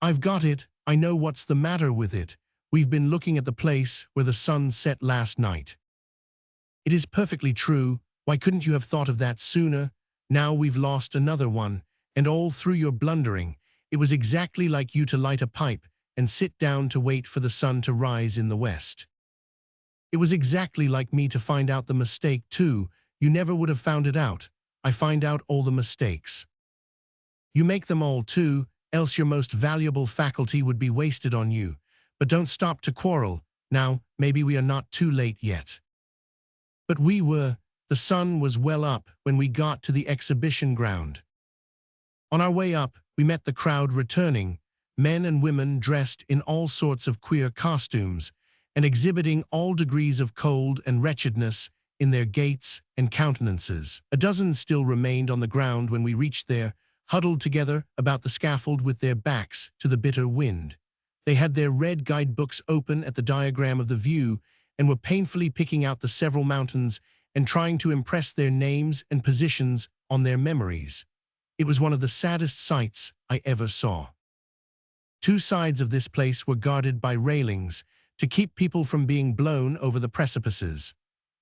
I've got it. I know what's the matter with it. We've been looking at the place where the sun set last night. It is perfectly true. Why couldn't you have thought of that sooner? Now we've lost another one, and all through your blundering. It was exactly like you to light a pipe and sit down to wait for the sun to rise in the west. It was exactly like me to find out the mistake, too. You never would have found it out. I find out all the mistakes. You make them all, too, else your most valuable faculty would be wasted on you. But don't stop to quarrel. Now, maybe we are not too late yet. But we were. The sun was well up when we got to the exhibition ground. On our way up, we met the crowd returning, men and women dressed in all sorts of queer costumes, and exhibiting all degrees of cold and wretchedness in their gaits and countenances. A dozen still remained on the ground when we reached there, huddled together about the scaffold with their backs to the bitter wind. They had their red guidebooks open at the diagram of the view and were painfully picking out the several mountains and trying to impress their names and positions on their memories. It was one of the saddest sights I ever saw. Two sides of this place were guarded by railings to keep people from being blown over the precipices.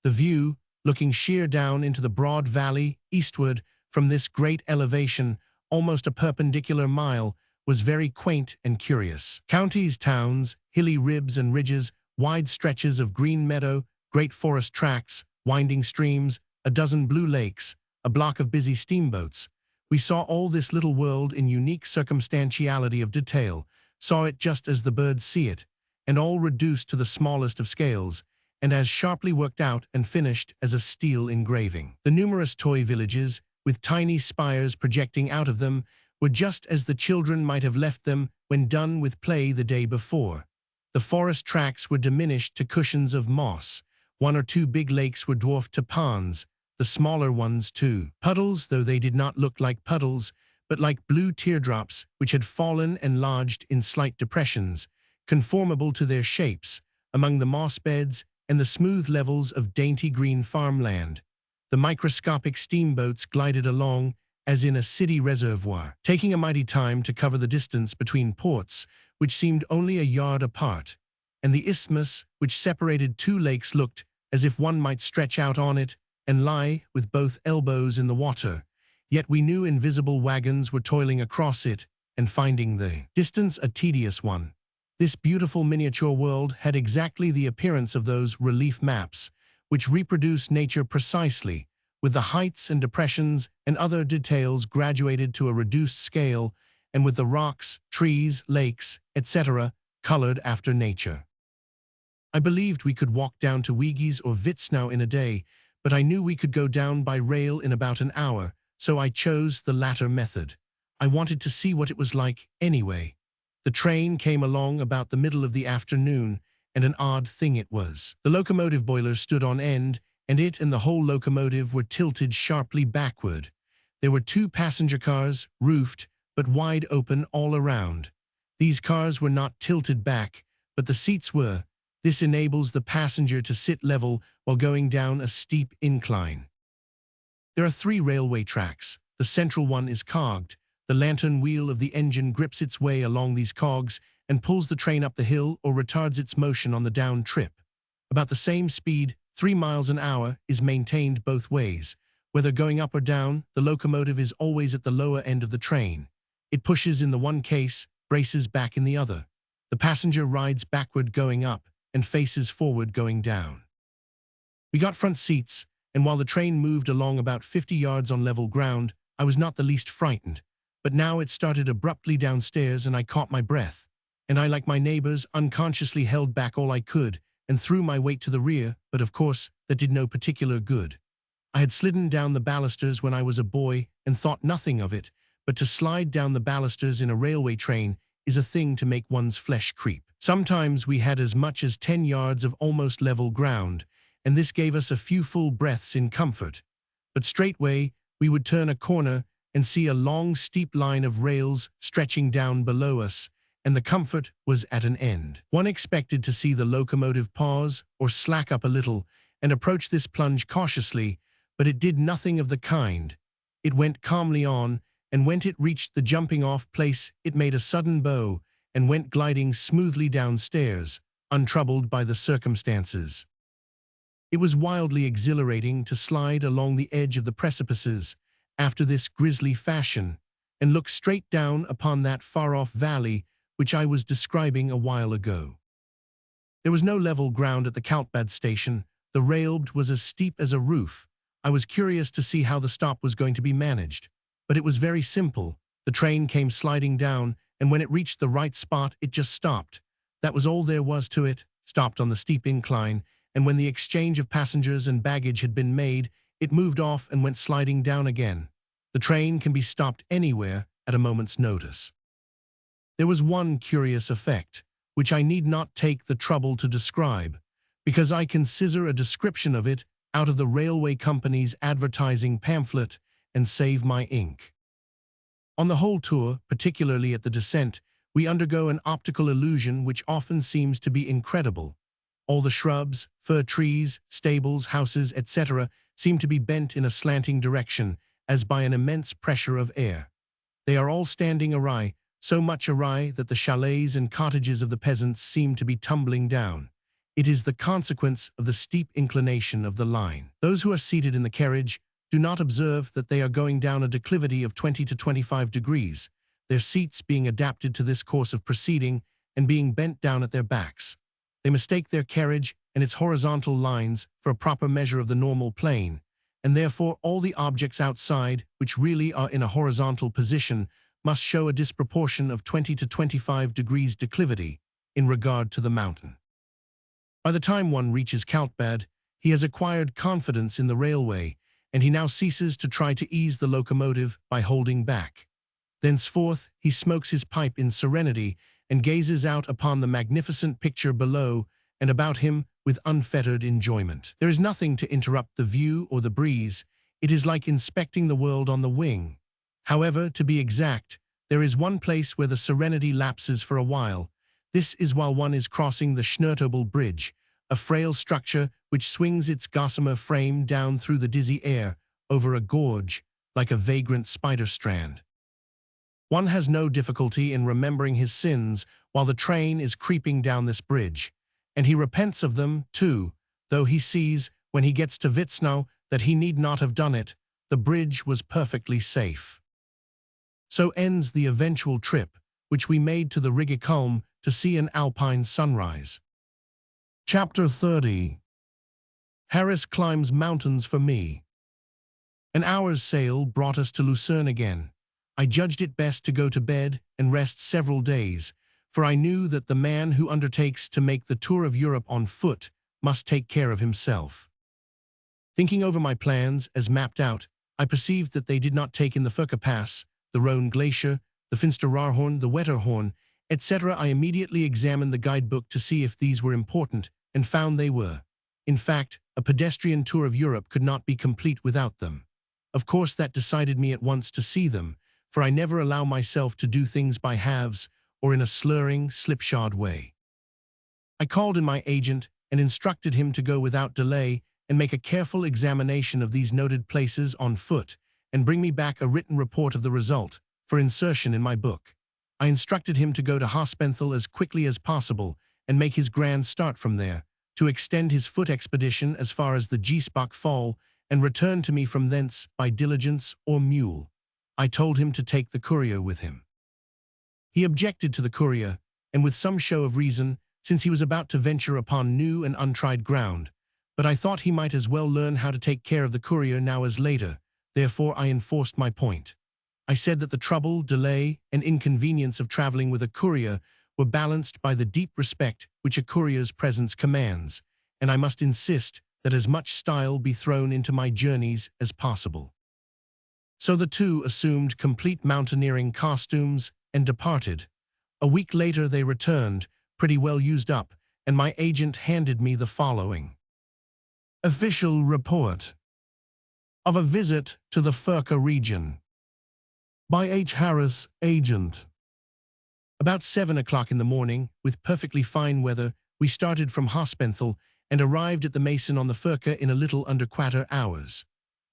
The view, looking sheer down into the broad valley eastward from this great elevation, almost a perpendicular mile, was very quaint and curious. Counties, towns, hilly ribs and ridges, wide stretches of green meadow, great forest tracts, winding streams, a dozen blue lakes, a block of busy steamboats. We saw all this little world in unique circumstantiality of detail, saw it just as the birds see it, and all reduced to the smallest of scales, and as sharply worked out and finished as a steel engraving. The numerous toy villages, with tiny spires projecting out of them, were just as the children might have left them when done with play the day before. The forest tracks were diminished to cushions of moss. One or two big lakes were dwarfed to ponds, the smaller ones too. Puddles, though they did not look like puddles, but like blue teardrops which had fallen and lodged in slight depressions, conformable to their shapes, among the moss beds and the smooth levels of dainty green farmland. The microscopic steamboats glided along as in a city reservoir, taking a mighty time to cover the distance between ports, which seemed only a yard apart, and the isthmus which separated two lakes looked as if one might stretch out on it and lie with both elbows in the water. Yet we knew invisible wagons were toiling across it and finding the distance a tedious one. This beautiful miniature world had exactly the appearance of those relief maps, which reproduce nature precisely, with the heights and depressions and other details graduated to a reduced scale, and with the rocks, trees, lakes, etc., colored after nature. I believed we could walk down to Wiegie's or Wittstow in a day, but I knew we could go down by rail in about an hour, so I chose the latter method. I wanted to see what it was like anyway. The train came along about the middle of the afternoon, and an odd thing it was. The locomotive boilers stood on end, and it and the whole locomotive were tilted sharply backward. There were two passenger cars, roofed, but wide open all around. These cars were not tilted back, but the seats were. This enables the passenger to sit level while going down a steep incline. There are 3 railway tracks. The central one is cogged. The lantern wheel of the engine grips its way along these cogs and pulls the train up the hill or retards its motion on the down trip. About the same speed, 3 miles an hour, is maintained both ways. Whether going up or down, the locomotive is always at the lower end of the train. It pushes in the one case, braces back in the other. The passenger rides backward going up and faces forward going down. We got front seats, and while the train moved along about 50 yards on level ground, I was not the least frightened. But now it started abruptly downstairs and I caught my breath, and I, like my neighbors, unconsciously held back all I could and threw my weight to the rear, but of course that did no particular good. I had slidden down the balusters when I was a boy and thought nothing of it, but to slide down the balusters in a railway train is a thing to make one's flesh creep. Sometimes we had as much as 10 yards of almost level ground, and this gave us a few full breaths in comfort. But straightway we would turn a corner and see a long steep line of rails stretching down below us, and the comfort was at an end. One expected to see the locomotive pause or slack up a little and approach this plunge cautiously, but it did nothing of the kind. It went calmly on, and when it reached the jumping-off place it made a sudden bow and went gliding smoothly downstairs, untroubled by the circumstances. It was wildly exhilarating to slide along the edge of the precipices after this grisly fashion and look straight down upon that far-off valley which I was describing a while ago. There was no level ground at the Kaltbad station. The railbed was as steep as a roof. I was curious to see how the stop was going to be managed, but it was very simple. The train came sliding down, and when it reached the right spot, it just stopped. That was all there was to it, stopped on the steep incline, and when the exchange of passengers and baggage had been made, it moved off and went sliding down again. The train can be stopped anywhere at a moment's notice. There was one curious effect, which I need not take the trouble to describe, because I can scissor a description of it out of the railway company's advertising pamphlet and save my ink. On the whole tour, particularly at the descent, we undergo an optical illusion which often seems to be incredible. All the shrubs, fir trees, stables, houses, etc. seem to be bent in a slanting direction, as by an immense pressure of air. They are all standing awry, so much awry that the chalets and cottages of the peasants seem to be tumbling down. It is the consequence of the steep inclination of the line. Those who are seated in the carriage do not observe that they are going down a declivity of 20 to 25 degrees, their seats being adapted to this course of proceeding and being bent down at their backs. They mistake their carriage and its horizontal lines for a proper measure of the normal plane, and therefore all the objects outside, which really are in a horizontal position, must show a disproportion of 20 to 25 degrees declivity in regard to the mountain. By the time one reaches Kaltbad, he has acquired confidence in the railway, and he now ceases to try to ease the locomotive by holding back. Thenceforth, he smokes his pipe in serenity and gazes out upon the magnificent picture below and about him with unfettered enjoyment. There is nothing to interrupt the view or the breeze. It is like inspecting the world on the wing. However, to be exact, there is one place where the serenity lapses for a while. This is while one is crossing the Schnurtobel Bridge, a frail structure which swings its gossamer frame down through the dizzy air over a gorge like a vagrant spider strand. One has no difficulty in remembering his sins while the train is creeping down this bridge, and he repents of them, too, though he sees, when he gets to Witznau, that he need not have done it. The bridge was perfectly safe. So ends the eventual trip, which we made to the Riggekulm to see an alpine sunrise. Chapter 30. Harris climbs mountains for me. An hour's sail brought us to Lucerne again. I judged it best to go to bed and rest several days, for I knew that the man who undertakes to make the tour of Europe on foot must take care of himself. Thinking over my plans as mapped out, I perceived that they did not take in the Furka Pass, the Rhone Glacier, the Finsterrarhorn, the Wetterhorn, etc. I immediately examined the guidebook to see if these were important, and found they were. In fact, a pedestrian tour of Europe could not be complete without them. Of course, that decided me at once to see them, for I never allow myself to do things by halves or in a slurring, slipshod way. I called in my agent and instructed him to go without delay and make a careful examination of these noted places on foot and bring me back a written report of the result for insertion in my book. I instructed him to go to Hospenthal as quickly as possible and make his grand start from there, to extend his foot expedition as far as the Giesbach Fall and return to me from thence by diligence or mule. I told him to take the courier with him. He objected to the courier, and with some show of reason, since he was about to venture upon new and untried ground, but I thought he might as well learn how to take care of the courier now as later. Therefore I enforced my point. I said that the trouble, delay, and inconvenience of traveling with a courier were balanced by the deep respect which a courier's presence commands, and I must insist that as much style be thrown into my journeys as possible. So the two assumed complete mountaineering costumes and departed. A week later they returned, pretty well used up, and my agent handed me the following. Official report of a visit to the Furka region. By H. Harris, agent. About 7 o'clock in the morning, with perfectly fine weather, we started from Hospenthal and arrived at the Mason on the Furka in a little under 4 hours.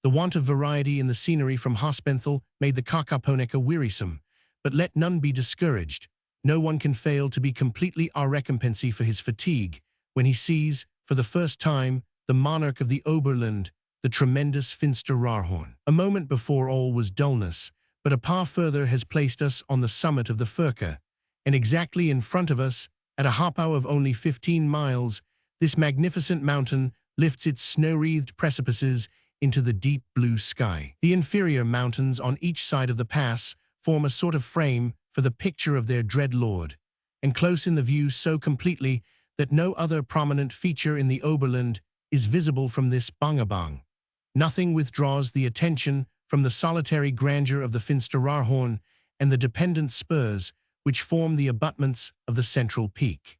The want of variety in the scenery from Hospenthal made the Kakaponeka wearisome, but let none be discouraged. no one can fail to be completely our recompense for his fatigue when he sees, for the first time, the monarch of the Oberland, the tremendous Finsteraarhorn. A moment before all was dullness, but a pas further has placed us on the summit of the Furka, and exactly in front of us, at a hopow of only 15 miles, this magnificent mountain lifts its snow-wreathed precipices into the deep blue sky. The inferior mountains on each side of the pass form a sort of frame for the picture of their dread lord, and close in the view so completely that no other prominent feature in the Oberland is visible from this bangabang. Nothing withdraws the attention from the solitary grandeur of the Finsteraarhorn and the dependent spurs which form the abutments of the central peak.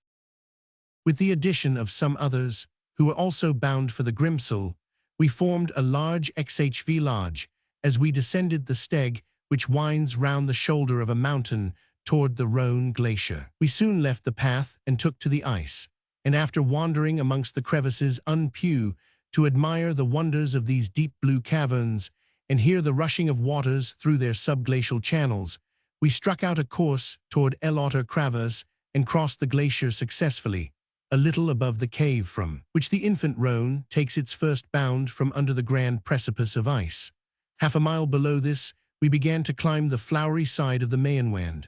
With the addition of some others, who were also bound for the Grimsel, we formed a large XHV lodge as we descended the steg which winds round the shoulder of a mountain toward the Rhone glacier. We soon left the path and took to the ice, and after wandering amongst the crevices unpew to admire the wonders of these deep blue caverns and hear the rushing of waters through their subglacial channels, we struck out a course toward El Otter Kravas and crossed the glacier successfully, a little above the cave from which the infant Rhone takes its first bound from under the grand precipice of ice. Half a mile below this, we began to climb the flowery side of the Mayenwand.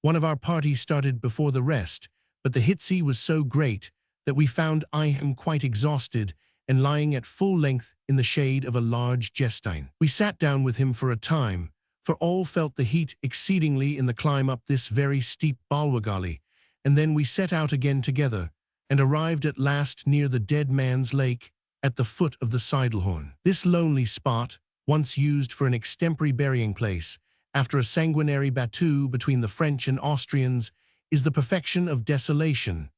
One of our party started before the rest, but the hitzi was so great that we found I am quite exhausted and lying at full length in the shade of a large gestein. We sat down with him for a time, for all felt the heat exceedingly in the climb up this very steep Balwagali, and then we set out again together, and arrived at last near the Dead Man's Lake at the foot of the Seidelhorn. This lonely spot, once used for an extempore burying place, after a sanguinary battue between the French and Austrians, is the perfection of desolation.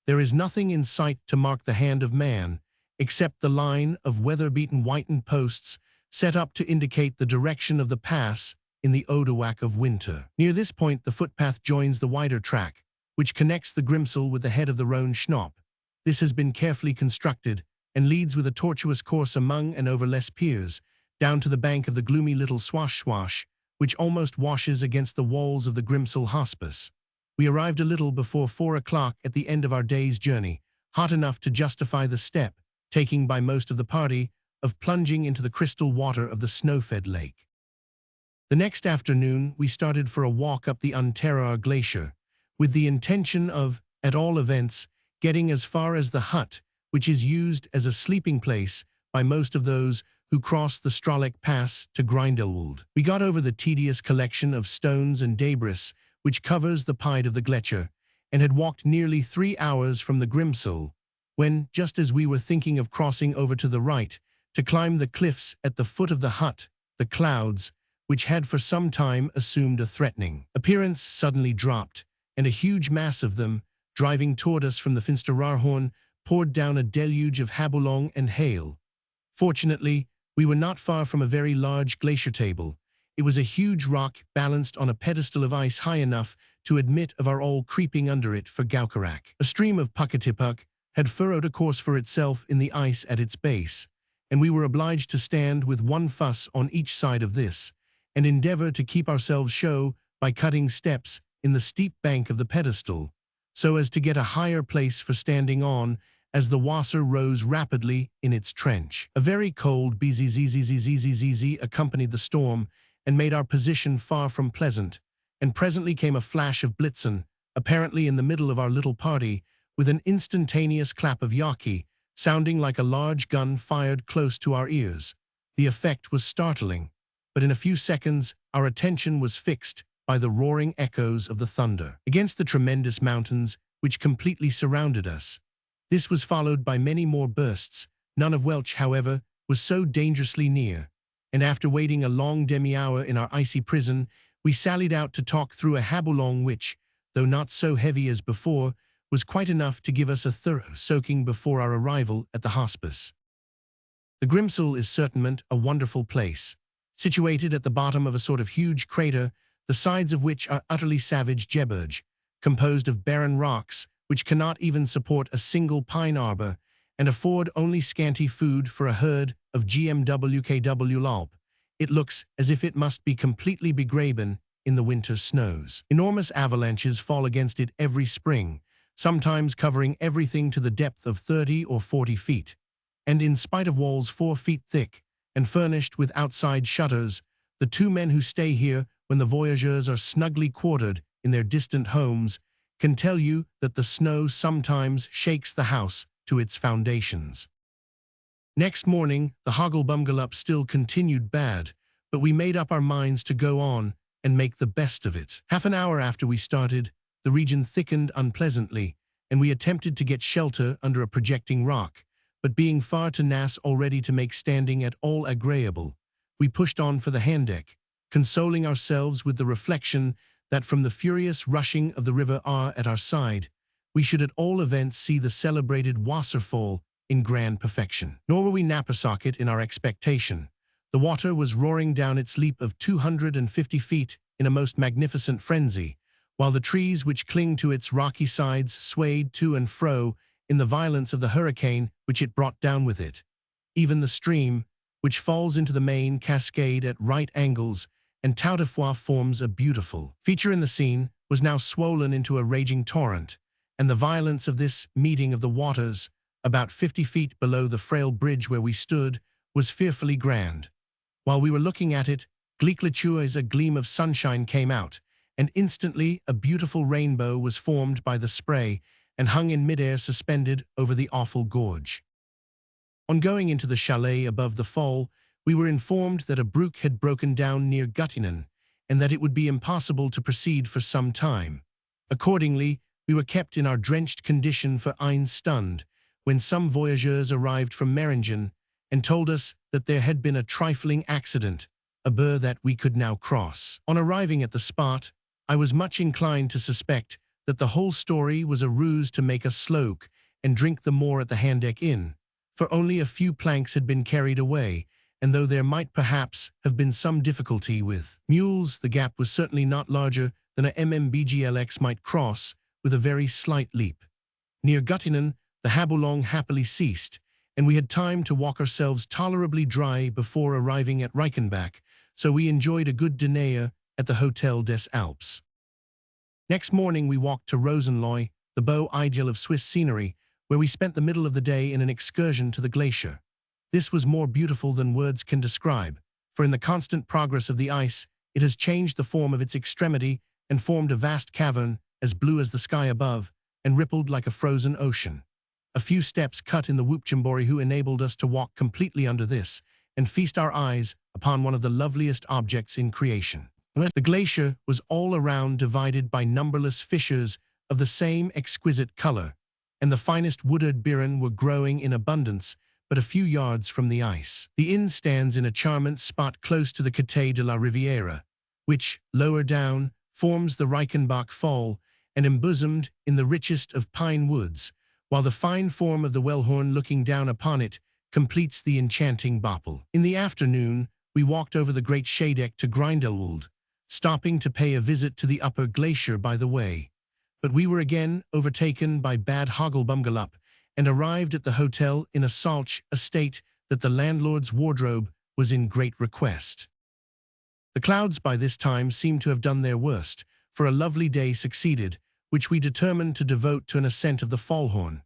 There is nothing in sight to mark the hand of man, except the line of weather-beaten whitened posts set up to indicate the direction of the pass in the Odoak of winter. Near this point the footpath joins the wider track, which connects the Grimsel with the head of the Rhone Schnapp. This has been carefully constructed, and leads with a tortuous course among and over less piers, down to the bank of the gloomy little Swash, which almost washes against the walls of the Grimsel Hospice. We arrived a little before 4 o'clock at the end of our day's journey, hot enough to justify the step, taking by most of the party, of plunging into the crystal water of the snow-fed lake. The next afternoon we started for a walk up the Unteraar Glacier, with the intention of, at all events, getting as far as the hut, which is used as a sleeping place by most of those who cross the Stralek Pass to Grindelwald. We got over the tedious collection of stones and debris which covers the Pied of the Gletscher, and had walked nearly 3 hours from the Grimsel, when, just as we were thinking of crossing over to the right, to climb the cliffs at the foot of the hut, the clouds, which had for some time assumed a threatening appearance, suddenly dropped, and a huge mass of them, driving toward us from the Finsteraarhorn, poured down a deluge of habulong and hail. Fortunately, we were not far from a very large glacier table. It was a huge rock balanced on a pedestal of ice high enough to admit of our all creeping under it for Gaukarak. A stream of Puckatipuk had furrowed a course for itself in the ice at its base, and we were obliged to stand with one fuss on each side of this, and endeavor to keep ourselves show by cutting steps in the steep bank of the pedestal, so as to get a higher place for standing on as the Wasser rose rapidly in its trench. A very cold bzzzzzzzzz accompanied the storm and made our position far from pleasant, and presently came a flash of Blitzen, apparently in the middle of our little party, with an instantaneous clap of Yaki, sounding like a large gun fired close to our ears. The effect was startling, but in a few seconds our attention was fixed by the roaring echoes of the thunder against the tremendous mountains which completely surrounded us. This was followed by many more bursts, none of which, however, was so dangerously near, and after waiting a long demi-hour in our icy prison, we sallied out to talk through a habulong which, though not so heavy as before, was quite enough to give us a thorough soaking before our arrival at the hospice. The Grimsel is certainly a wonderful place, situated at the bottom of a sort of huge crater, the sides of which are utterly savage geberge, composed of barren rocks which cannot even support a single pine arbor, and afford only scanty food for a herd of GMWKW Alp. It looks as if it must be completely begraben in the winter snows. Enormous avalanches fall against it every spring, sometimes covering everything to the depth of 30 or 40 feet. And in spite of walls 4 feet thick and furnished with outside shutters, the 2 men who stay here when the voyageurs are snugly quartered in their distant homes can tell you that the snow sometimes shakes the house to its foundations. Next morning, the hogglebumgallup still continued bad, but we made up our minds to go on and make the best of it. Half an hour after we started, the region thickened unpleasantly, and we attempted to get shelter under a projecting rock, but being far too nass already to make standing at all agreeable, we pushed on for the handdeck, consoling ourselves with the reflection that from the furious rushing of the river Aar at our side, we should at all events see the celebrated Wasserfall in grand perfection. Nor were we nappersocket in our expectation. The water was roaring down its leap of 250 feet in a most magnificent frenzy, while the trees which cling to its rocky sides swayed to and fro in the violence of the hurricane which it brought down with it. Even the stream, which falls into the main cascade at right angles and toutefois forms a beautiful feature in the scene, was now swollen into a raging torrent, and the violence of this meeting of the waters, about 50 feet below the frail bridge where we stood, was fearfully grand. While we were looking at it, as a gleam of sunshine came out, and instantly a beautiful rainbow was formed by the spray and hung in midair suspended over the awful gorge. On going into the chalet above the fall, we were informed that a brook had broken down near Göttingen, and that it would be impossible to proceed for some time. Accordingly, we were kept in our drenched condition for eine Stunde, when some voyageurs arrived from Meringen and told us that there had been a trifling accident, a burr that we could now cross. On arriving at the spot, I was much inclined to suspect that the whole story was a ruse to make us sloke and drink the more at the Handdeck Inn, for only a few planks had been carried away, and though there might perhaps have been some difficulty with mules, the gap was certainly not larger than a MMBGLX might cross with a very slight leap. Near Göttingen, the Habulong happily ceased, and we had time to walk ourselves tolerably dry before arriving at Reichenbach, so we enjoyed a good diner at the Hotel des Alps. Next morning we walked to Rosenloy, the beau ideal of Swiss scenery, where we spent the middle of the day in an excursion to the glacier. This was more beautiful than words can describe, for in the constant progress of the ice, it has changed the form of its extremity and formed a vast cavern as blue as the sky above and rippled like a frozen ocean. A few steps cut in the Whoopchambori enabled us to walk completely under this and feast our eyes upon one of the loveliest objects in creation. The glacier was all around divided by numberless fissures of the same exquisite color, and the finest wooded birren were growing in abundance but a few yards from the ice. The inn stands in a charmant spot close to the Quai de la Riviera, which, lower down, forms the Reichenbach Fall and embosomed in the richest of pine woods, while the fine form of the Wellhorn looking down upon it completes the enchanting Boppel. In the afternoon, we walked over the great Schädeck to Grindelwald, stopping to pay a visit to the upper glacier by the way. But we were again overtaken by bad hogglebumgallup and arrived at the hotel in a solch state that the landlord's wardrobe was in great request. The clouds by this time seemed to have done their worst, for a lovely day succeeded, which we determined to devote to an ascent of the Fallhorn.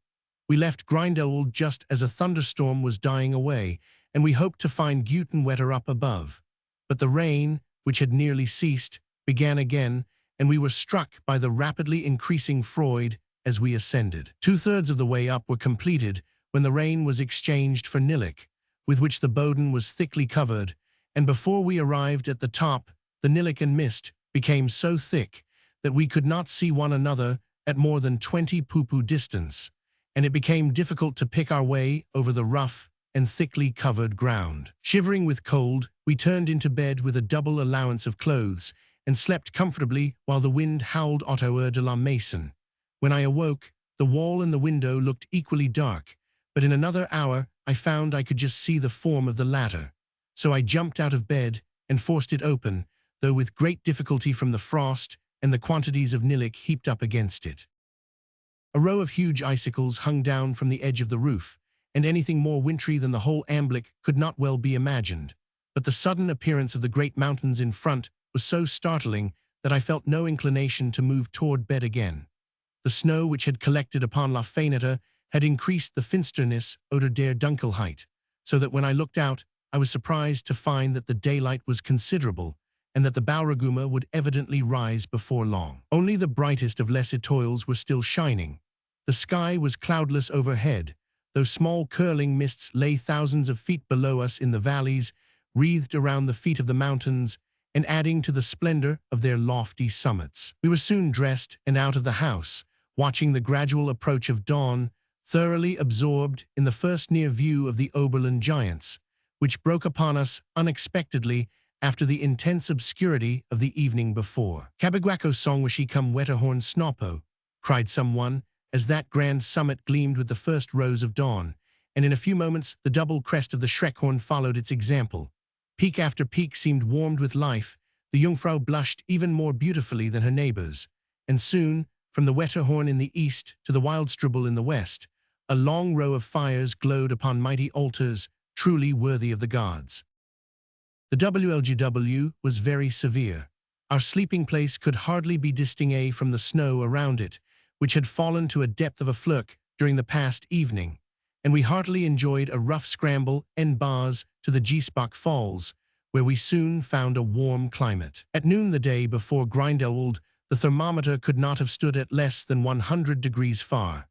We left Grindelwald just as a thunderstorm was dying away, and we hoped to find Gutenwetter up above. But the rain, which had nearly ceased, began again, and we were struck by the rapidly increasing Freud as we ascended. 2/3 of the way up were completed when the rain was exchanged for nilic, with which the Boden was thickly covered, and before we arrived at the top, the nilic and mist became so thick that we could not see one another at more than 20 pupu distance, and it became difficult to pick our way over the rough and thickly covered ground. Shivering with cold, we turned into bed with a double allowance of clothes and slept comfortably while the wind howled Ottoer de la Mason. When I awoke, the wall and the window looked equally dark, but in another hour I found I could just see the form of the latter. So I jumped out of bed and forced it open, though with great difficulty from the frost and the quantities of nilic heaped up against it. A row of huge icicles hung down from the edge of the roof, and anything more wintry than the whole Anblick could not well be imagined. But the sudden appearance of the great mountains in front was so startling that I felt no inclination to move toward bed again. The snow which had collected upon La Fenêtre had increased the finsternis oder der Dunkelheit, so that when I looked out, I was surprised to find that the daylight was considerable, and that the Bauraguma would evidently rise before long. Only the brightest of les étoiles were still shining. The sky was cloudless overhead, though small curling mists lay thousands of feet below us in the valleys, wreathed around the feet of the mountains, and adding to the splendor of their lofty summits. We were soon dressed and out of the house, watching the gradual approach of dawn, thoroughly absorbed in the first near view of the Oberland giants, which broke upon us unexpectedly after the intense obscurity of the evening before. Cabiguaco song wishi come Wetterhorn Snoppo, cried someone, as that grand summit gleamed with the first rose of dawn, and in a few moments the double crest of the Schreckhorn followed its example. Peak after peak seemed warmed with life, the Jungfrau blushed even more beautifully than her neighbors, and soon, from the Wetterhorn in the east to the Wildstrubel in the west, a long row of fires glowed upon mighty altars, truly worthy of the gods. The WLGW was very severe. Our sleeping place could hardly be distingué from the snow around it, which had fallen to a depth of a fluke during the past evening, and we heartily enjoyed a rough scramble en bas to the Giesbach Falls, where we soon found a warm climate. At noon the day before Grindelwald, the thermometer could not have stood at less than 100 degrees far.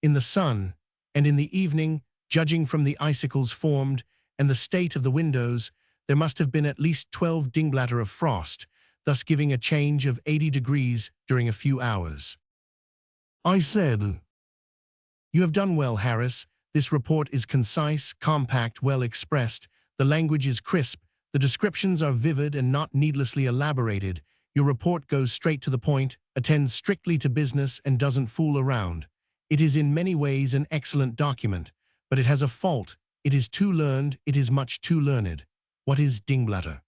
In the sun, and in the evening, judging from the icicles formed and the state of the windows, there must have been at least 12 dingblatter of frost, thus giving a change of 80 degrees during a few hours. I said, "You have done well, Harris. This report is concise, compact, well expressed. The language is crisp. The descriptions are vivid and not needlessly elaborated. Your report goes straight to the point, attends strictly to business, and doesn't fool around. It is in many ways an excellent document, but it has a fault. It is too learned, it is much too learned." What is dingblatter?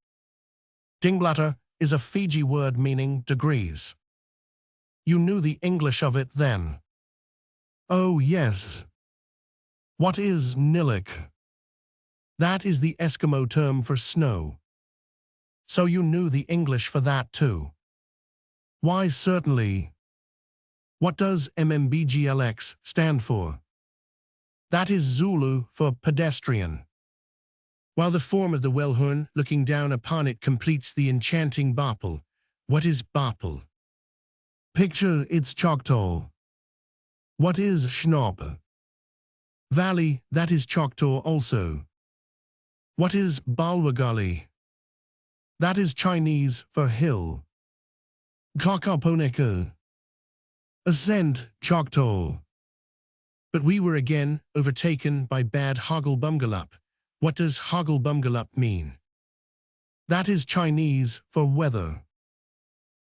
Dingblatter is a Fiji word meaning degrees. You knew the English of it then? Oh, yes. What is nillik? That is the Eskimo term for snow. So you knew the English for that too? Why, certainly. What does MMBGLX stand for? That is Zulu for pedestrian. While the form of the Wellhorn looking down upon it completes the enchanting Bopple. What is Bopple? Picture it's Choctaw. What is Schnapp? Valley, that is Choctaw also. What is Balwagali? That is Chinese for hill. Kakaponeka. Ascent, Choctaw. But we were again overtaken by bad Hogglebumgalup. What does Hogglebumgalup mean? That is Chinese for weather.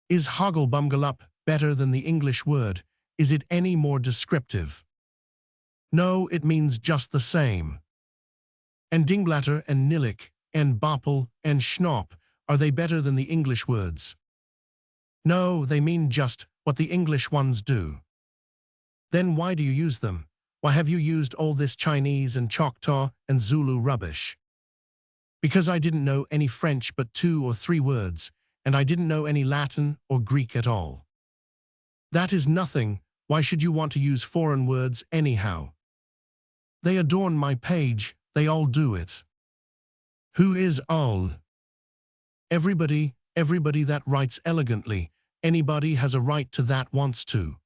Is Hogglebumgalup better than the English word? Is it any more descriptive? No, it means just the same. And dingblatter and nillik and bopple and schnapp, are they better than the English words? No, they mean just what the English ones do. Then why do you use them? Why have you used all this Chinese and Choctaw and Zulu rubbish? Because I didn't know any French but 2 or 3 words, and I didn't know any Latin or Greek at all. That is nothing. Why should you want to use foreign words anyhow? They adorn my page, they all do it. Who is all? Everybody that writes elegantly. Anybody has a right to that wants to.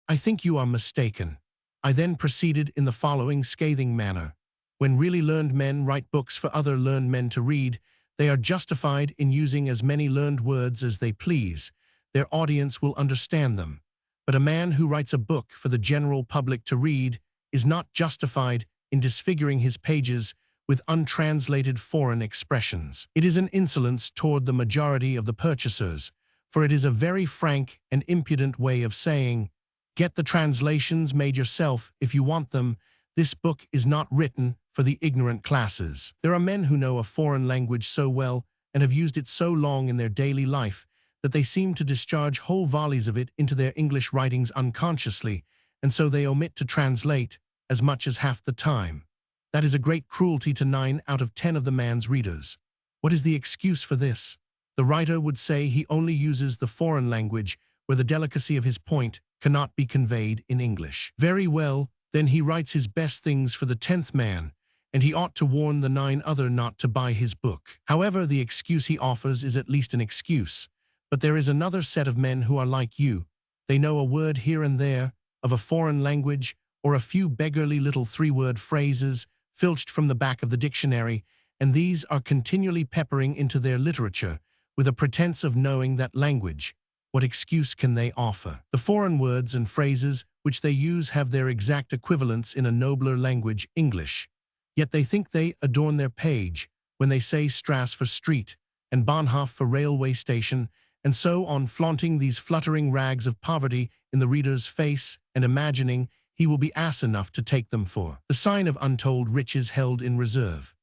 I think you are mistaken. I then proceeded in the following scathing manner. When really learned men write books for other learned men to read, they are justified in using as many learned words as they please. Their audience will understand them. But a man who writes a book for the general public to read is not justified in disfiguring his pages with untranslated foreign expressions. It is an insolence toward the majority of the purchasers, for it is a very frank and impudent way of saying, "Get the translations made yourself if you want them. This book is not written for the ignorant classes." There are men who know a foreign language so well and have used it so long in their daily life that they seem to discharge whole volleys of it into their English writings unconsciously, and so they omit to translate as much as half the time. That is a great cruelty to 9 out of 10 of the man's readers. What is the excuse for this? The writer would say he only uses the foreign language where the delicacy of his point cannot be conveyed in English. Very well, then he writes his best things for the 10th man, and he ought to warn the 9 other not to buy his book. However, the excuse he offers is at least an excuse. But there is another set of men who are like you. They know a word here and there of a foreign language or a few beggarly little 3-word phrases filched from the back of the dictionary, and these are continually peppering into their literature with a pretense of knowing that language. What excuse can they offer? The foreign words and phrases which they use have their exact equivalents in a nobler language, English. Yet they think they adorn their page when they say Strasse for street and Bahnhof for railway station, and so on, flaunting these fluttering rags of poverty in the reader's face and imagining he will be ass enough to take them for the sign of untold riches held in reserve.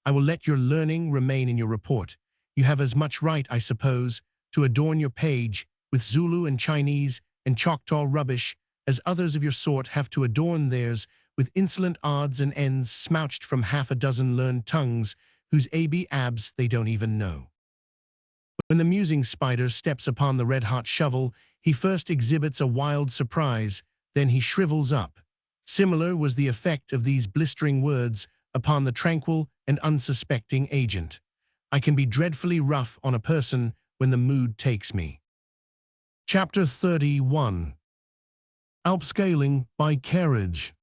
I will let your learning remain in your report. You have as much right, I suppose, to adorn your page with Zulu and Chinese and Choctaw rubbish as others of your sort have to adorn theirs with insolent odds and ends smouched from half a dozen learned tongues whose abs they don't even know. When the musing spider steps upon the red-hot shovel, he first exhibits a wild surprise, then he shrivels up. Similar was the effect of these blistering words upon the tranquil and unsuspecting agent. I can be dreadfully rough on a person when the mood takes me. Chapter 31. Alps scaling by carriage.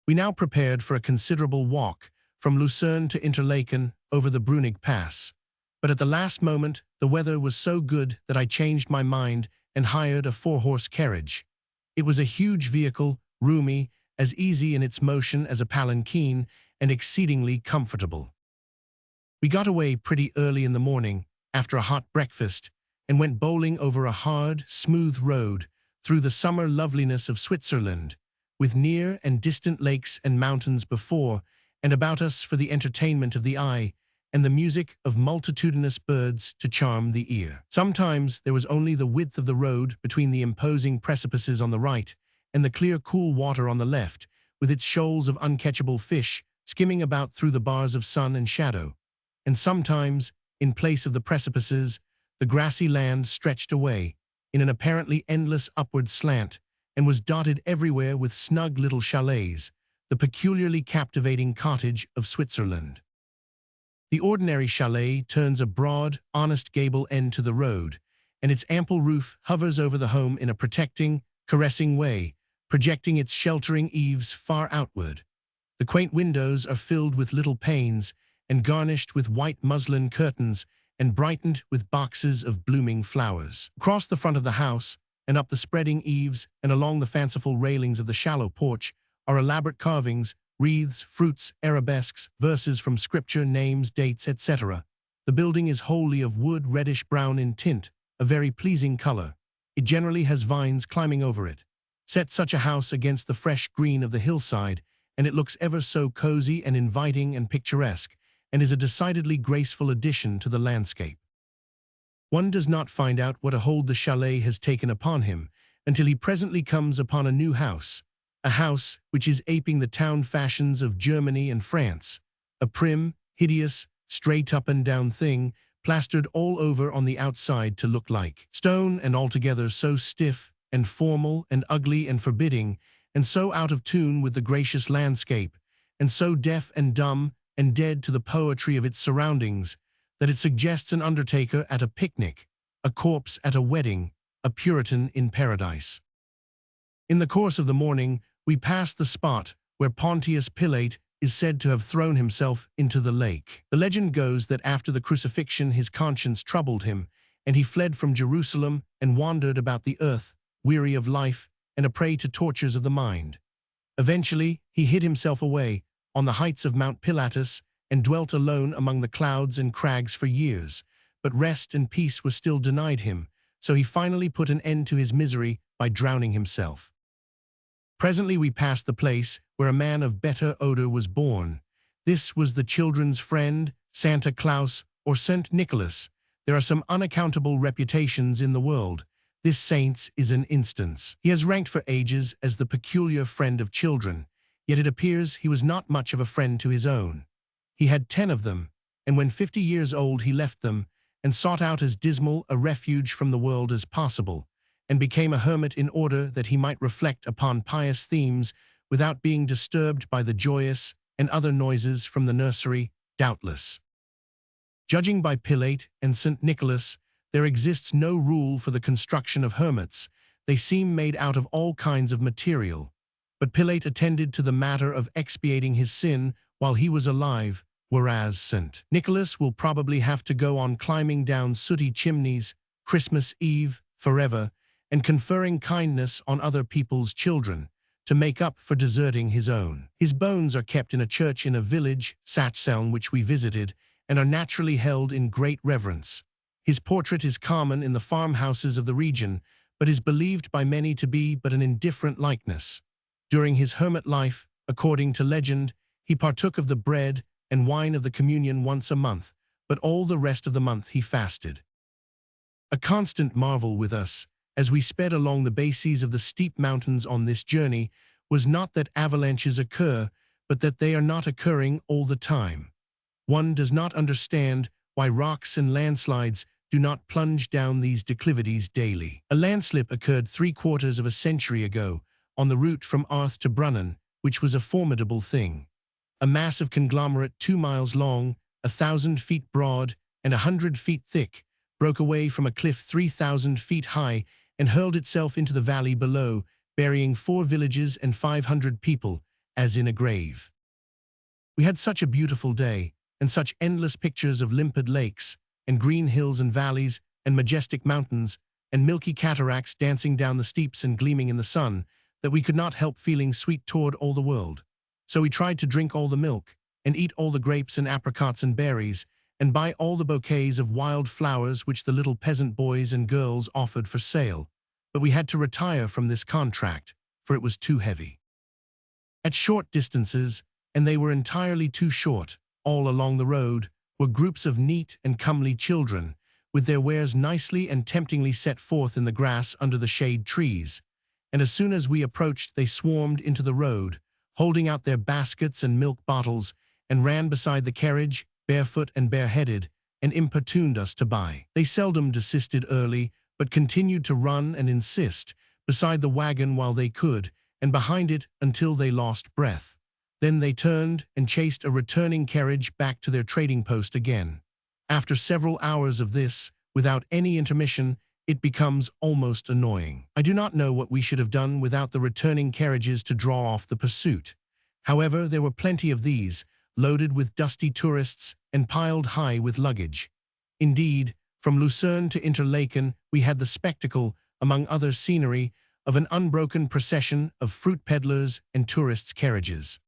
We now prepared for a considerable walk from Lucerne to Interlaken over the Brunig Pass. But at the last moment, the weather was so good that I changed my mind and hired a 4-horse carriage. It was a huge vehicle, roomy, as easy in its motion as a palanquin, and exceedingly comfortable. We got away pretty early in the morning, after a hot breakfast, and went bowling over a hard, smooth road through the summer loveliness of Switzerland, with near and distant lakes and mountains before and about us for the entertainment of the eye, and the music of multitudinous birds to charm the ear. Sometimes there was only the width of the road between the imposing precipices on the right and the clear, cool water on the left, with its shoals of uncatchable fish skimming about through the bars of sun and shadow. And sometimes, in place of the precipices, the grassy land stretched away in an apparently endless upward slant and was dotted everywhere with snug little chalets, the peculiarly captivating cottage of Switzerland. The ordinary chalet turns a broad, honest gable end to the road, and its ample roof hovers over the home in a protecting, caressing way, projecting its sheltering eaves far outward. The quaint windows are filled with little panes and garnished with white muslin curtains and brightened with boxes of blooming flowers. Across the front of the house, and up the spreading eaves and along the fanciful railings of the shallow porch, are elaborate carvings, wreaths, fruits, arabesques, verses from scripture, names, dates, etc. The building is wholly of wood, reddish-brown in tint, a very pleasing color. It generally has vines climbing over it. Set such a house against the fresh green of the hillside, and it looks ever so cozy and inviting and picturesque, and is a decidedly graceful addition to the landscape. One does not find out what a hold the chalet has taken upon him until he presently comes upon a new house, a house which is aping the town fashions of Germany and France, a prim, hideous, straight up-and-down thing, plastered all over on the outside to look like stone, and altogether so stiff and formal and ugly and forbidding, and so out of tune with the gracious landscape, and so deaf and dumb and dead to the poetry of its surroundings, that it suggests an undertaker at a picnic, a corpse at a wedding, a Puritan in paradise. In the course of the morning, we passed the spot where Pontius Pilate is said to have thrown himself into the lake. The legend goes that after the crucifixion his conscience troubled him, and he fled from Jerusalem and wandered about the earth, weary of life and a prey to tortures of the mind. Eventually, he hid himself away on the heights of Mount Pilatus and dwelt alone among the clouds and crags for years, but rest and peace were still denied him, so he finally put an end to his misery by drowning himself. Presently we passed the place where a man of better odor was born. This was the children's friend, Santa Claus, or Saint Nicholas. There are some unaccountable reputations in the world. This saint's is an instance. He has ranked for ages as the peculiar friend of children, yet it appears he was not much of a friend to his own. He had 10 of them, and when 50 years old he left them, and sought out as dismal a refuge from the world as possible, and became a hermit in order that he might reflect upon pious themes without being disturbed by the joyous and other noises from the nursery, doubtless. Judging by Pilate and St. Nicholas, there exists no rule for the construction of hermits. They seem made out of all kinds of material. But Pilate attended to the matter of expiating his sin while he was alive, whereas St. Nicholas will probably have to go on climbing down sooty chimneys, Christmas Eve, forever, and conferring kindness on other people's children, to make up for deserting his own. His bones are kept in a church in a village, Satseln, which we visited, and are naturally held in great reverence. His portrait is common in the farmhouses of the region, but is believed by many to be but an indifferent likeness. During his hermit life, according to legend, he partook of the bread and wine of the communion once a month, but all the rest of the month he fasted. A constant marvel with us, as we sped along the bases of the steep mountains on this journey, was not that avalanches occur, but that they are not occurring all the time. One does not understand why rocks and landslides do not plunge down these declivities daily. A landslip occurred 3/4 of a century ago on the route from Arth to Brunnan, which was a formidable thing. A massive conglomerate 2 miles long, 1,000 feet broad, and 100 feet thick, broke away from a cliff 3,000 feet high and hurled itself into the valley below, burying 4 villages and 500 people, as in a grave. We had such a beautiful day, and such endless pictures of limpid lakes, and green hills and valleys, and majestic mountains, and milky cataracts dancing down the steeps and gleaming in the sun, that we could not help feeling sweet toward all the world. So we tried to drink all the milk, and eat all the grapes and apricots and berries, and buy all the bouquets of wild flowers which the little peasant boys and girls offered for sale. But we had to retire from this contract, for it was too heavy. At short distances, and they were entirely too short, all along the road, were groups of neat and comely children, with their wares nicely and temptingly set forth in the grass under the shade trees, and as soon as we approached they swarmed into the road, holding out their baskets and milk bottles, and ran beside the carriage, barefoot and bareheaded, and importuned us to buy. They seldom desisted early, but continued to run and insist, beside the wagon while they could, and behind it until they lost breath. Then they turned and chased a returning carriage back to their trading post again. After several hours of this, without any intermission, it becomes almost annoying. I do not know what we should have done without the returning carriages to draw off the pursuit. However, there were plenty of these, loaded with dusty tourists and piled high with luggage. Indeed, from Lucerne to Interlaken, we had the spectacle, among other scenery, of an unbroken procession of fruit peddlers and tourists' carriages.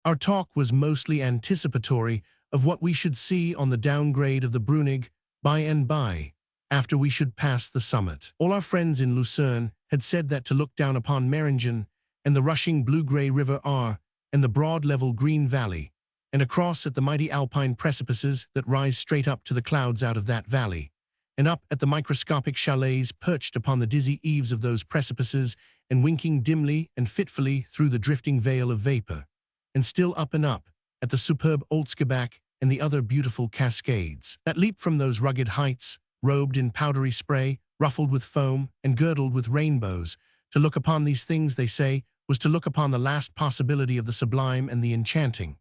Our talk was mostly anticipatory of what we should see on the downgrade of the Brunig by and by, after we should pass the summit. All our friends in Lucerne had said that to look down upon Meringen and the rushing blue-gray river Aar and the broad level green valley, and across at the mighty alpine precipices that rise straight up to the clouds out of that valley, and up at the microscopic chalets perched upon the dizzy eaves of those precipices and winking dimly and fitfully through the drifting veil of vapor, and still up and up at the superb Oldsgebach and the other beautiful cascades that leap from those rugged heights, robed in powdery spray, ruffled with foam, and girdled with rainbows. To look upon these things, they say, was to look upon the last possibility of the sublime and the enchanting.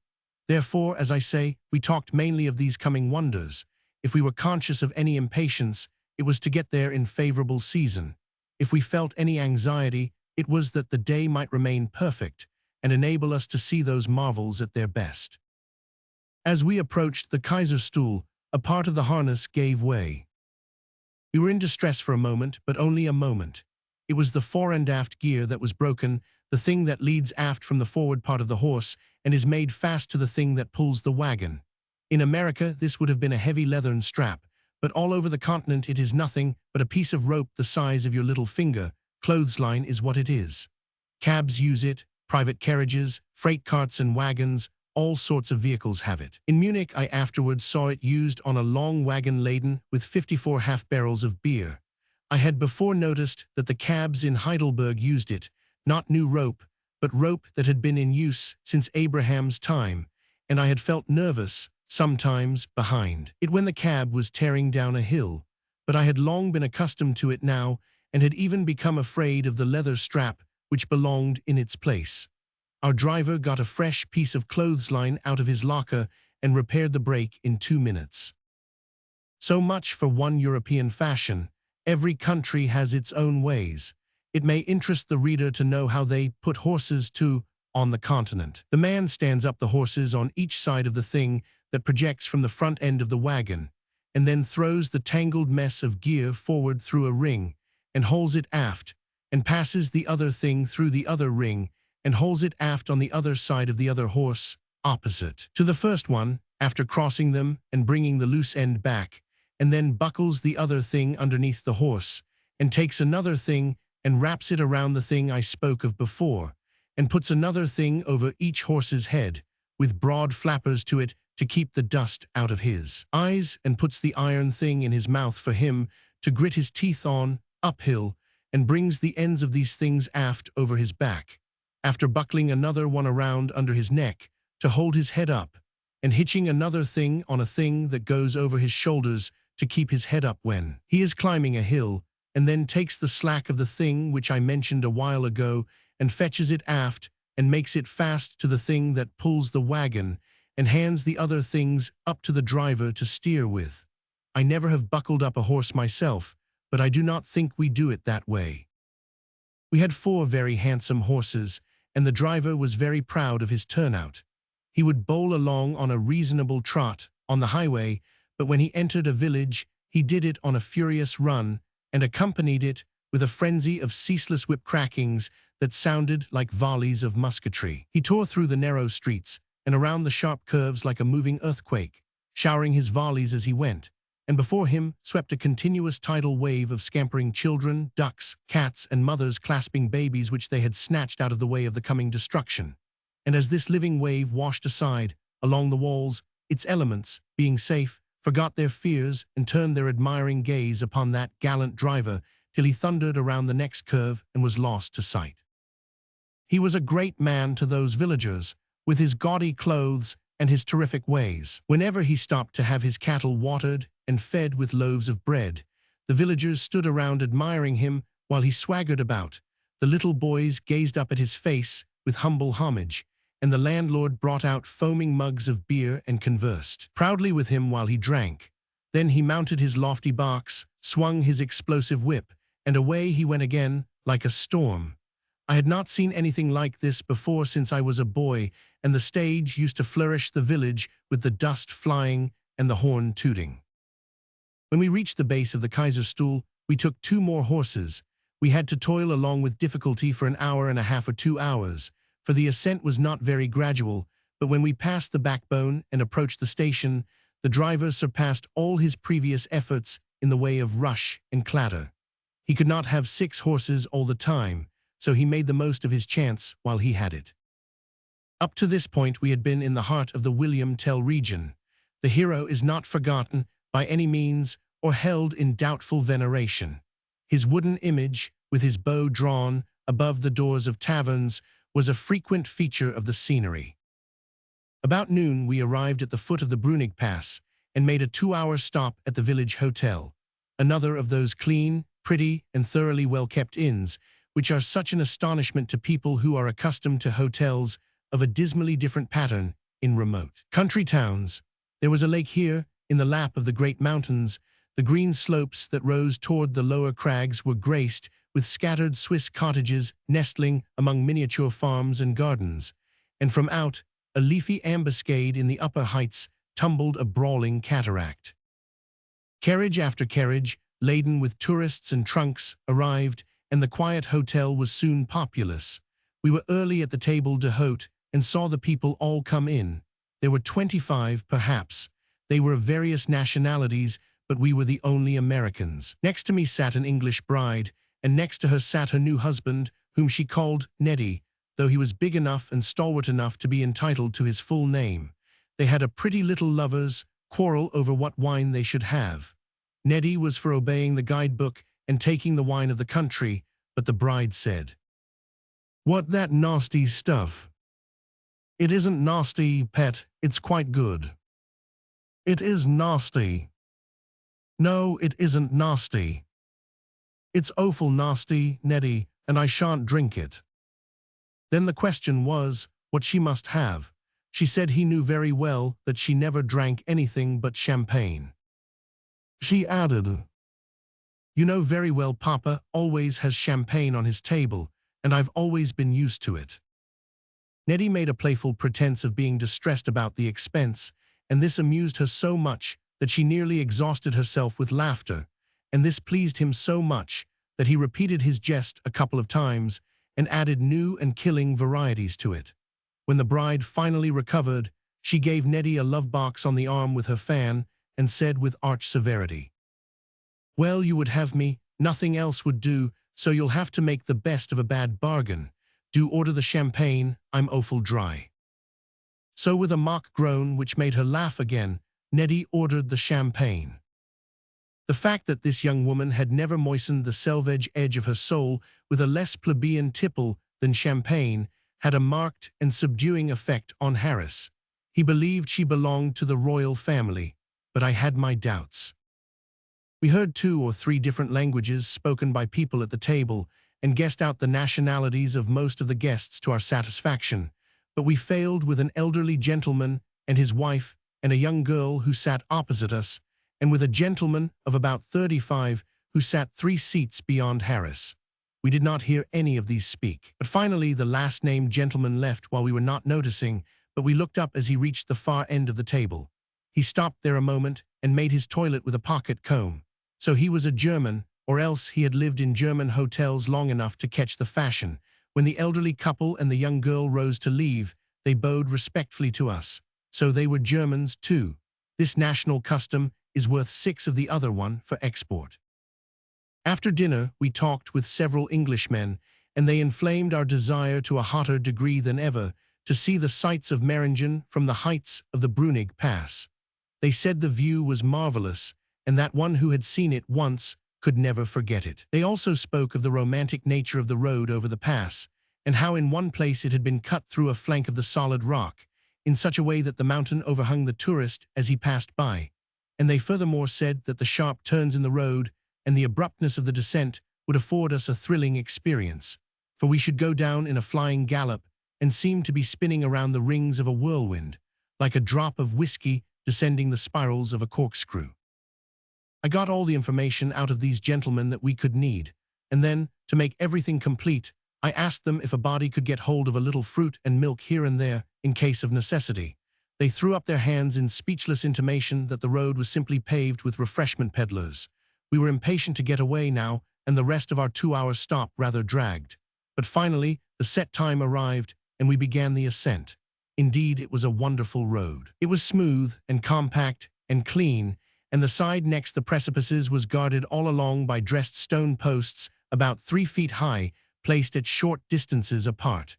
Therefore, as I say, we talked mainly of these coming wonders. If we were conscious of any impatience, it was to get there in favorable season. If we felt any anxiety, it was that the day might remain perfect and enable us to see those marvels at their best. As we approached the Kaiserstuhl, a part of the harness gave way. We were in distress for a moment, but only a moment. It was the fore and aft gear that was broken, the thing that leads aft from the forward part of the horse and is made fast to the thing that pulls the wagon. In America, this would have been a heavy leathern strap, but all over the continent it is nothing but a piece of rope the size of your little finger. Clothesline is what it is. Cabs use it, private carriages, freight carts and wagons, all sorts of vehicles have it. In Munich, I afterwards saw it used on a long wagon laden with 54 half-barrels of beer. I had before noticed that the cabs in Heidelberg used it, not new rope, but rope that had been in use since Abraham's time, and I had felt nervous, sometimes behind it when the cab was tearing down a hill, but I had long been accustomed to it now and had even become afraid of the leather strap which belonged in its place. Our driver got a fresh piece of clothesline out of his locker and repaired the brake in 2 minutes. So much for one European fashion. Every country has its own ways. It may interest the reader to know how they put horses to on the continent. The man stands up the horses on each side of the thing that projects from the front end of the wagon, and then throws the tangled mess of gear forward through a ring, and hauls it aft, and passes the other thing through the other ring, and hauls it aft on the other side of the other horse, opposite to the first one, after crossing them and bringing the loose end back, and then buckles the other thing underneath the horse, and takes another thing and wraps it around the thing I spoke of before, and puts another thing over each horse's head, with broad flappers to it to keep the dust out of his eyes, and puts the iron thing in his mouth for him to grit his teeth on, uphill, and brings the ends of these things aft over his back, after buckling another one around under his neck to hold his head up, and hitching another thing on a thing that goes over his shoulders to keep his head up when he is climbing a hill, and then takes the slack of the thing which I mentioned a while ago and fetches it aft and makes it fast to the thing that pulls the wagon, and hands the other things up to the driver to steer with. I never have buckled up a horse myself, but I do not think we do it that way. We had 4 very handsome horses, and the driver was very proud of his turnout. He would bowl along on a reasonable trot on the highway, but when he entered a village, he did it on a furious run, and accompanied it with a frenzy of ceaseless whip-crackings that sounded like volleys of musketry. He tore through the narrow streets and around the sharp curves like a moving earthquake, showering his volleys as he went, and before him swept a continuous tidal wave of scampering children, ducks, cats, and mothers clasping babies which they had snatched out of the way of the coming destruction. And as this living wave washed aside, along the walls, its elements, being safe, forgot their fears and turned their admiring gaze upon that gallant driver till he thundered around the next curve and was lost to sight. He was a great man to those villagers, with his gaudy clothes and his terrific ways. Whenever he stopped to have his cattle watered and fed with loaves of bread, the villagers stood around admiring him while he swaggered about. The little boys gazed up at his face with humble homage, and the landlord brought out foaming mugs of beer and conversed proudly with him while he drank. Then he mounted his lofty box, swung his explosive whip, and away he went again, like a storm. I had not seen anything like this before since I was a boy, and the stage used to flourish the village with the dust flying and the horn tooting. When we reached the base of the Kaiserstuhl, we took 2 more horses. We had to toil along with difficulty for an hour and a half or 2 hours, for the ascent was not very gradual, but when we passed the backbone and approached the station, the driver surpassed all his previous efforts in the way of rush and clatter. He could not have 6 horses all the time, so he made the most of his chance while he had it. Up to this point we had been in the heart of the William Tell region. The hero is not forgotten by any means or held in doubtful veneration. His wooden image, with his bow drawn above the doors of taverns, was a frequent feature of the scenery. About noon we arrived at the foot of the Brunig Pass and made a 2-hour stop at the village hotel, another of those clean, pretty, and thoroughly well-kept inns which are such an astonishment to people who are accustomed to hotels of a dismally different pattern in remote country towns. There was a lake here, in the lap of the great mountains. The green slopes that rose toward the lower crags were graced with scattered Swiss cottages nestling among miniature farms and gardens, and from out a leafy ambuscade in the upper heights tumbled a brawling cataract. Carriage after carriage, laden with tourists and trunks, arrived, and the quiet hotel was soon populous. We were early at the table d'hôte and saw the people all come in. There were 25, perhaps. They were of various nationalities, but we were the only Americans. Next to me sat an English bride, and next to her sat her new husband, whom she called Neddy, though he was big enough and stalwart enough to be entitled to his full name. They had a pretty little lovers' quarrel over what wine they should have. Neddy was for obeying the guidebook and taking the wine of the country, but the bride said, "What that nasty stuff?" "It isn't nasty, pet, it's quite good." It is nasty. No, it isn't nasty. It's awful nasty, Neddy, and I shan't drink it. Then the question was, what she must have. She said he knew very well that she never drank anything but champagne. She added, "You know very well Papa always has champagne on his table, and I've always been used to it." Neddy made a playful pretense of being distressed about the expense, and this amused her so much that she nearly exhausted herself with laughter, and this pleased him so much that he repeated his jest a couple of times and added new and killing varieties to it. When the bride finally recovered, she gave Neddy a love box on the arm with her fan and said with arch severity, "Well, you would have me, nothing else would do, so you'll have to make the best of a bad bargain. Do order the champagne, I'm awful dry." So with a mock groan which made her laugh again, Neddy ordered the champagne. The fact that this young woman had never moistened the selvage edge of her soul with a less plebeian tipple than champagne had a marked and subduing effect on Harris. He believed she belonged to the royal family, but I had my doubts. We heard 2 or 3 different languages spoken by people at the table and guessed out the nationalities of most of the guests to our satisfaction, but we failed with an elderly gentleman and his wife and a young girl who sat opposite us, and with a gentleman of about 35 who sat 3 seats beyond Harris. We did not hear any of these speak. But finally the last-named gentleman left while we were not noticing, but we looked up as he reached the far end of the table. He stopped there a moment and made his toilet with a pocket comb. So he was a German, or else he had lived in German hotels long enough to catch the fashion. When the elderly couple and the young girl rose to leave, they bowed respectfully to us. So they were Germans too. This national custom is worth 6 of the other one for export. After dinner, we talked with several Englishmen, and they inflamed our desire to a hotter degree than ever to see the sights of Meiringen from the heights of the Brunig Pass. They said the view was marvelous, and that one who had seen it once could never forget it. They also spoke of the romantic nature of the road over the pass, and how in one place it had been cut through a flank of the solid rock, in such a way that the mountain overhung the tourist as he passed by. And they furthermore said that the sharp turns in the road and the abruptness of the descent would afford us a thrilling experience, for we should go down in a flying gallop and seem to be spinning around the rings of a whirlwind, like a drop of whiskey descending the spirals of a corkscrew. I got all the information out of these gentlemen that we could need, and then, to make everything complete, I asked them if a body could get hold of a little fruit and milk here and there in case of necessity. They threw up their hands in speechless intimation that the road was simply paved with refreshment peddlers. We were impatient to get away now, and the rest of our 2-hour stop rather dragged. But finally, the set time arrived, and we began the ascent. Indeed, it was a wonderful road. It was smooth and compact and clean, and the side next the precipices was guarded all along by dressed stone posts about 3 feet high, placed at short distances apart.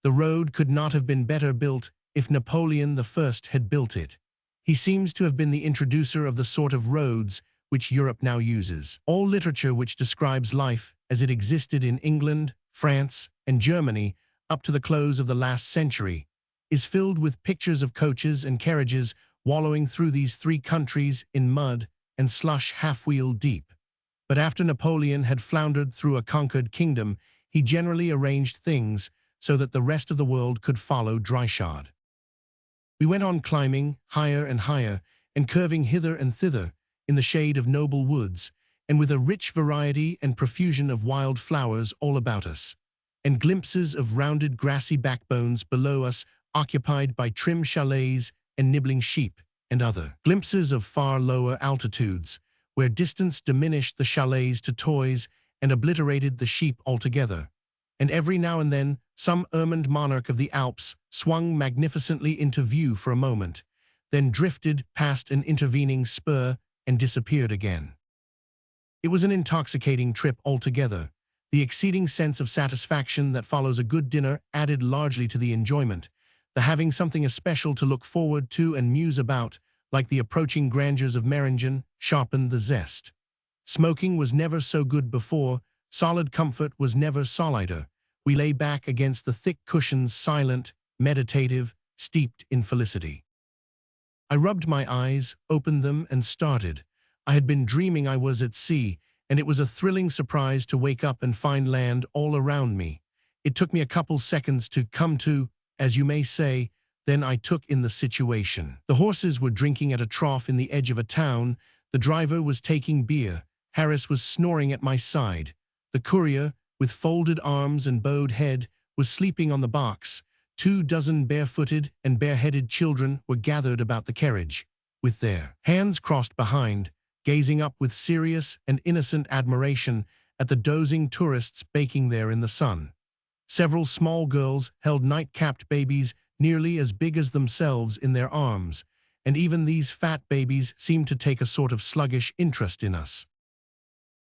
The road could not have been better built if Napoleon I had built it. He seems to have been the introducer of the sort of roads which Europe now uses. All literature which describes life as it existed in England, France, and Germany up to the close of the last century is filled with pictures of coaches and carriages wallowing through these 3 countries in mud and slush half-wheel deep. But after Napoleon had floundered through a conquered kingdom, he generally arranged things so that the rest of the world could follow dryshod. We went on climbing higher and higher and curving hither and thither in the shade of noble woods, and with a rich variety and profusion of wild flowers all about us, and glimpses of rounded grassy backbones below us occupied by trim chalets and nibbling sheep, and other glimpses of far lower altitudes, where distance diminished the chalets to toys and obliterated the sheep altogether. And every now and then some ermined monarch of the Alps swung magnificently into view for a moment, then drifted past an intervening spur and disappeared again. It was an intoxicating trip altogether. The exceeding sense of satisfaction that follows a good dinner added largely to the enjoyment. The having something especial to look forward to and muse about, like the approaching grandeurs of Meiringen, sharpened the zest. Smoking was never so good before, solid comfort was never solider. We lay back against the thick cushions silent, meditative, steeped in felicity. I rubbed my eyes, opened them, and started. I had been dreaming I was at sea, and it was a thrilling surprise to wake up and find land all around me. It took me a couple seconds to come to, as you may say, then I took in the situation. The horses were drinking at a trough in the edge of a town, the driver was taking beer, Harris was snoring at my side. The courier, with folded arms and bowed head, was sleeping on the box. 24 barefooted and bareheaded children were gathered about the carriage, with their hands crossed behind, gazing up with serious and innocent admiration at the dozing tourists baking there in the sun. Several small girls held night-capped babies nearly as big as themselves in their arms, and even these fat babies seemed to take a sort of sluggish interest in us.